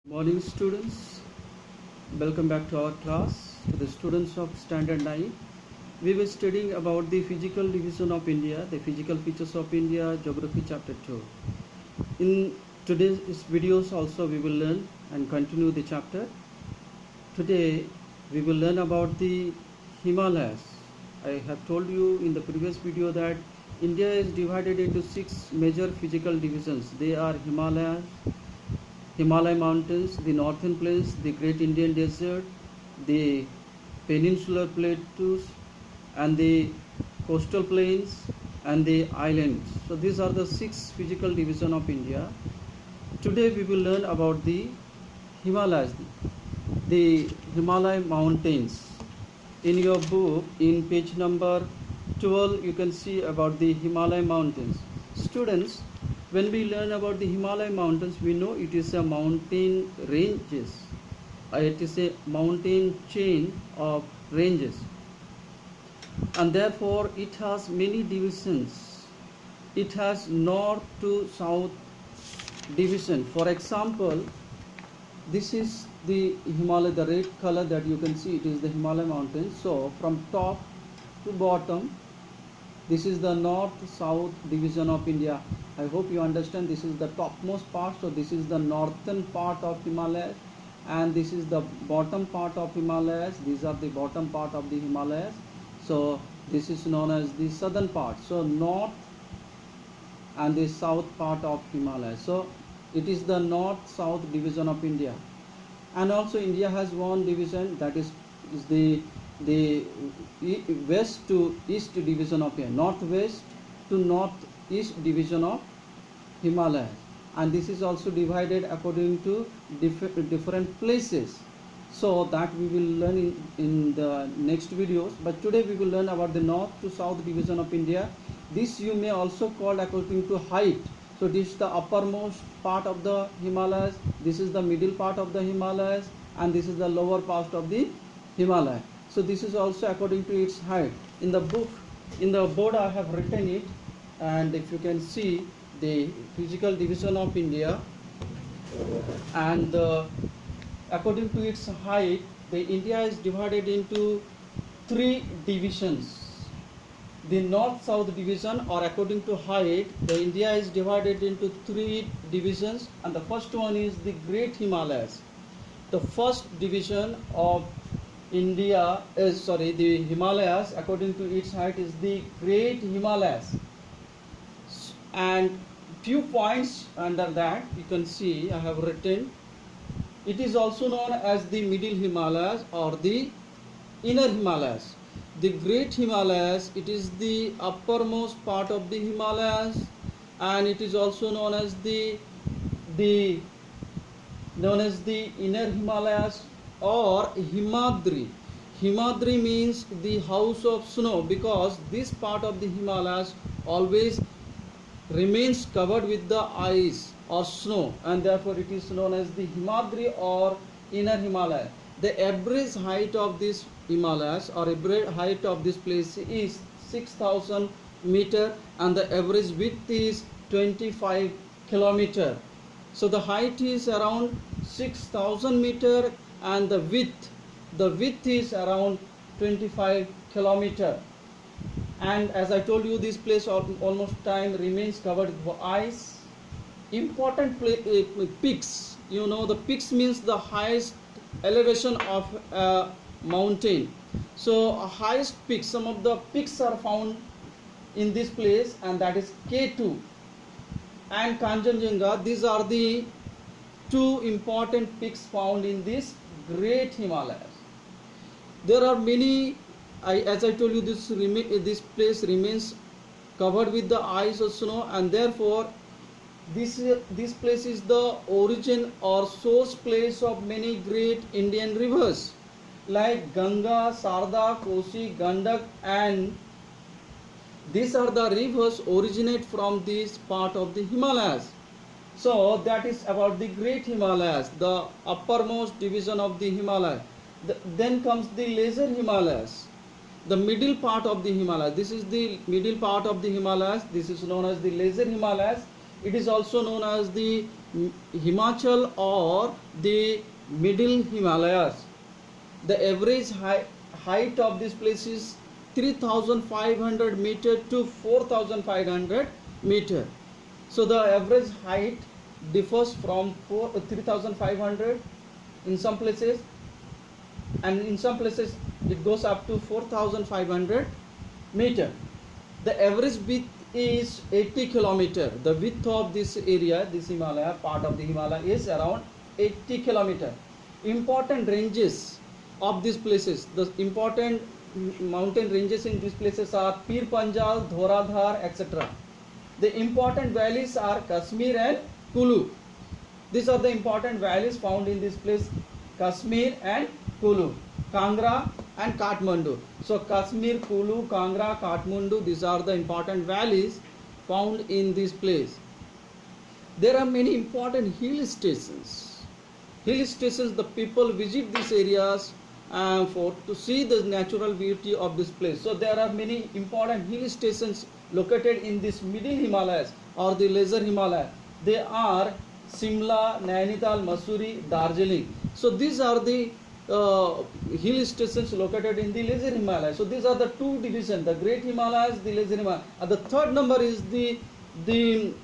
Morning students, welcome back to our class. To the students of standard 9, we were studying about the physical division of India, the physical features of India, geography chapter 2. In today's videos also we will learn and continue the chapter. Today we will learn about the Himalayas. I have told you in the previous video that India is divided into 6 major physical divisions. They are Himalaya mountains, the northern plains, the Great Indian Desert, the peninsular plateaus, and the coastal plains and the islands. So these are the 6 physical divisions of India. Today we will learn about the Himalayas, the Himalaya mountains. In your book, in page number 12, you can see about the Himalaya mountains. Students, when we learn about the Himalaya mountains, we know it is a mountain ranges. It is a mountain chain of ranges, and therefore it has many divisions. It has north to south division. For example, this is the Himalaya, the red color that you can see, it is the Himalaya mountain. So from top to bottom, this is the north-south division of India. I hope you understand. This is the topmost part, so this is the northern part of Himalayas, and this is the bottom part of Himalayas. These are the bottom part of the Himalayas. So this is known as the southern part. So north and the south part of Himalayas. So it is the north-south division of India. And also India has one division, that is the west to east division of India, northwest to northeast division of Himalayas, and this is also divided according to different places. So that we will learn in the next videos, but today we will learn about the north to south division of India. This you may also call according to height. So this is the uppermost part of the Himalayas, this is the middle part of the Himalayas, and this is the lower part of the Himalaya. So this is also according to its height. In the book, in the board I have written it, and if you can see the physical division of India, and according to its height, the India is divided into 3 divisions. The north-south division, or according to height, the India is divided into 3 divisions, and the first one is the Great Himalayas. The first division of India is, the Himalayas according to its height is the Great Himalayas, and few points under that you can see I have written. It is also known as the Middle Himalayas or the Inner Himalayas. The Great Himalayas, it is the uppermost part of the Himalayas, and it is also known as the Inner Himalayas or Himadri. Himadri means the house of snow, because this part of the Himalayas always remains covered with the ice or snow, and therefore it is known as the Himadri or Inner Himalaya. The average height of this Himalayas or average height of this place is 6,000 meter, and the average width is 25 kilometer. So the height is around 6,000 meter, and the width is around 25 kilometer. And as I told you, this place almost time remains covered with ice. Important peaks, you know, the peaks means the highest elevation of a mountain. So highest peaks, some of the peaks are found in this place, and that is K2 and Kanchenjunga. These are the 2 important peaks found in this Great Himalayas. There are many, as I told you, this place remains covered with the ice or snow, and therefore this place is the origin or source place of many great Indian rivers like Ganga, Sarda, Kosi, Gandak, and these are the rivers originate from this part of the Himalayas. So that is about the Great Himalayas, the uppermost division of the Himalaya. Then comes the Lesser Himalayas, the middle part of the Himalayas. This is the middle part of the Himalayas. This is known as the Lesser Himalayas. It is also known as the Himachal or the middle Himalayas. The average height of this place is 3,500 meter to 4,500 meter. So the average height differs from 3,500 in some places, and in some places it goes up to 4,500 meter. The average width is 80 kilometer. The width of this area, this Himalaya, part of the Himalaya, is around 80 kilometer. Important ranges of these places, the important mountain ranges in these places are Pir Panjal, Dhoradhar, etc. The important valleys are Kashmir and Kulu. These are the important valleys found in this place, Kashmir and Kulu, Kangra and Kathmandu. So Kashmir, Kulu, Kangra, Kathmandu, these are the important valleys found in this place. There are many important hill stations. Hill stations, the people visit these areas to see the natural beauty of this place. So there are many important hill stations located in this middle Himalayas or the lesser Himalaya. They are Simla, Nainital, Mussoorie, Darjeeling. So these are the hill stations located in the lesser Himalayas. So these are the two divisions, the Great Himalayas, the lesser Himalayas. And the third number is the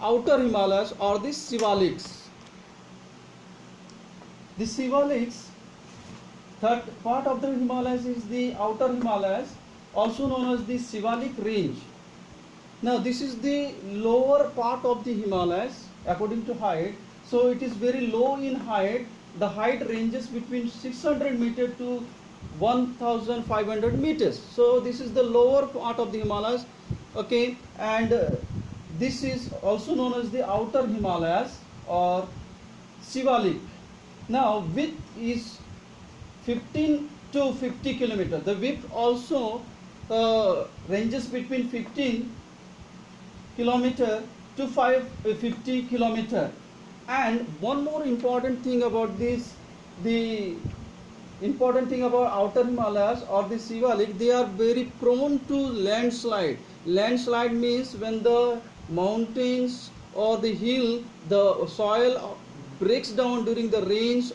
outer Himalayas or the Shivaliks. The Shivaliks, third part of the Himalayas is the outer Himalayas, also known as the Shivalik range. Now this is the lower part of the Himalayas according to height. So it is very low in height. The height ranges between 600 meter to 1,500 meters. So this is the lower part of the Himalayas. Okay, and this is also known as the outer Himalayas or Shivalik. Now width is 15 to 50 kilometer. The width also ranges between 15 kilometer to 50 kilometer. And one more important thing about this, the important thing about outer Himalayas or the Shivalik, they are very prone to landslide. Landslide means when the mountains or the hill, the soil breaks down during the rains,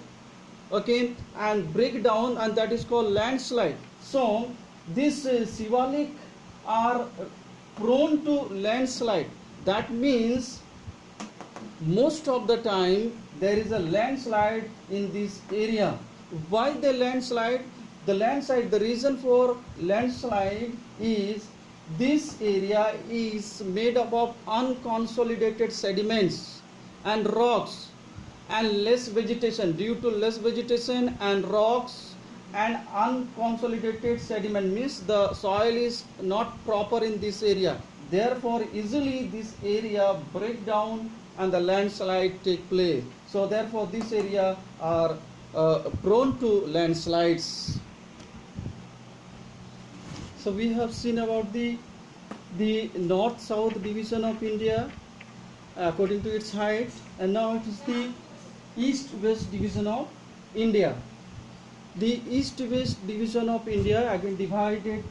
okay, and break down, and that is called landslide. So this Shivalik are prone to landslide. That means most of the time there is a landslide in this area. Why the landslide? The reason for landslide is this area is made up of unconsolidated sediments and rocks and less vegetation. Due to less vegetation and rocks and unconsolidated sediment means the soil is not proper in this area. Therefore easily this area break down and the landslide take place. So therefore this area are prone to landslides. So we have seen about the north-south division of India according to its height, and now it is the east-west division of India. The east-west division of India again divided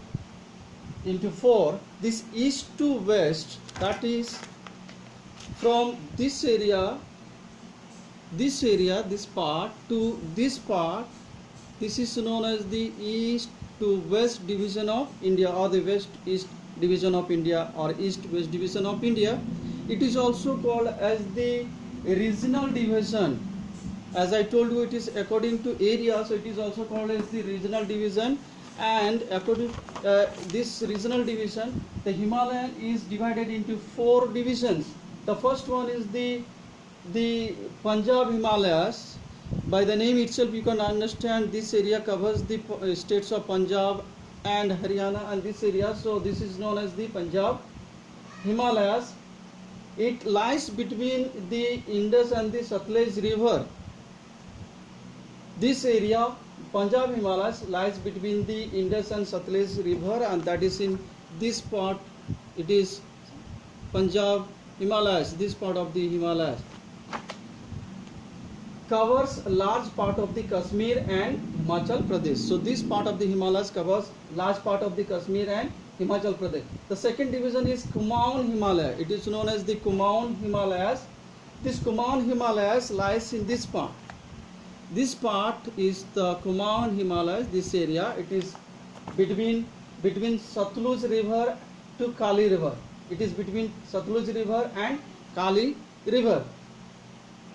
into four. This east to west, that is from this area, this part to this part, this is known as the east to west division of India or the west east division of India or east west division of India. It is also called as the regional division. As I told you, it is according to area, so it is also called as the regional division. And according to this regional division, the Himalayan is divided into four divisions. The first one is the Punjab Himalayas. By the name itself you can understand this area covers the states of Punjab and Haryana and this area, so this is known as the Punjab Himalayas. It lies between the Indus and the Satluj river. This area, Punjab Himalayas, lies between the Indus and Satluj river, and that is in this part. It is Punjab Himalayas, this part of the Himalayas. Covers a large part of the Kashmir and Himachal Pradesh. So this part of the Himalayas covers large part of the Kashmir and Himachal Pradesh. The second division is Kumaon Himalaya. It is known as the Kumaon Himalayas. This Kumaon Himalayas lies in this part. This part is the Kumaon Himalayas, this area. It is between Satluj river to Kali river. It is between Satluj river and Kali river.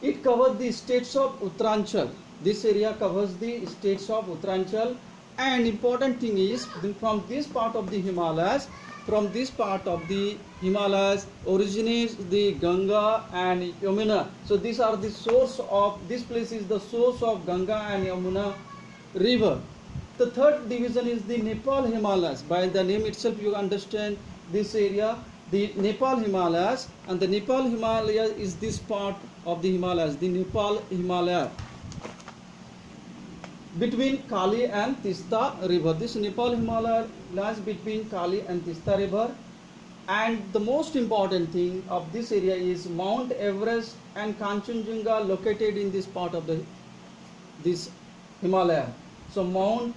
It covers the states of Uttaranchal. This area covers the states of Uttaranchal. And important thing is, from this part of the Himalayas, originates the Ganga and Yamuna. So these are the source of, this place is the source of Ganga and Yamuna river. The third division is the Nepal Himalayas. By the name itself you understand this area, the Nepal Himalayas, and the Nepal Himalaya is this part of the Himalayas, the Nepal Himalaya, between Kali and Tista river. This Nepal Himalaya lies between Kali and Tista river. And the most important thing of this area is Mount Everest and Kanchenjunga located in this part of this Himalaya. So Mount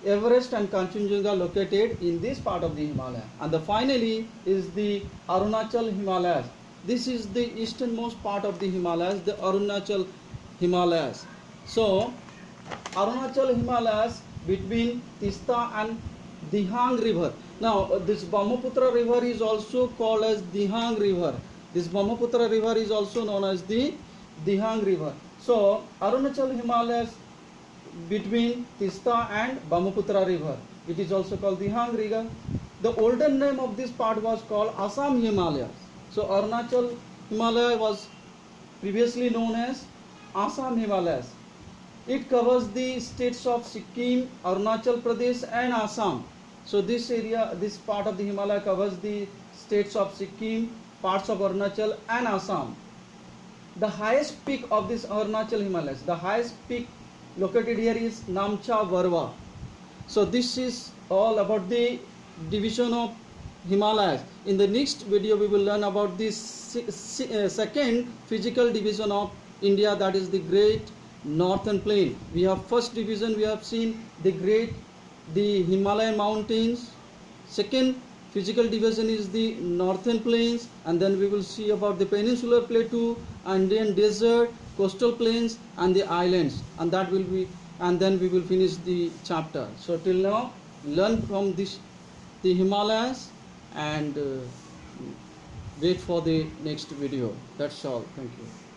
Everest and Kanchenjunga located in this part of the Himalaya. And finally is the Arunachal Himalayas. This is the easternmost part of the Himalayas, the Arunachal Himalayas. So Arunachal Himalayas between Tista and Dihang river. Now this Brahmaputra river is also called as Dihang river. This Brahmaputra river is also known as the Dihang river. So Arunachal Himalayas between Tista and Brahmaputra river. It is also called Dihang river. The olden name of this part was called Assam Himalayas. So Arunachal Himalaya was previously known as Assam Himalayas. It covers the states of Sikkim, Arunachal Pradesh and Assam. So this area, this part of the Himalaya covers the states of Sikkim, parts of Arunachal and Assam. The highest peak of this Arunachal Himalayas, the highest peak located here is Namcha Barwa. So this is all about the division of Himalayas. In the next video we will learn about this second physical division of India, that is the Great Northern Plain. We have first division, we have seen the Himalayan mountains. Second physical division is the northern plains, and then we will see about the peninsular plateau, Andean desert, coastal plains and the islands, and then we will finish the chapter. So till now learn from the Himalayas and wait for the next video. That's all. Thank you.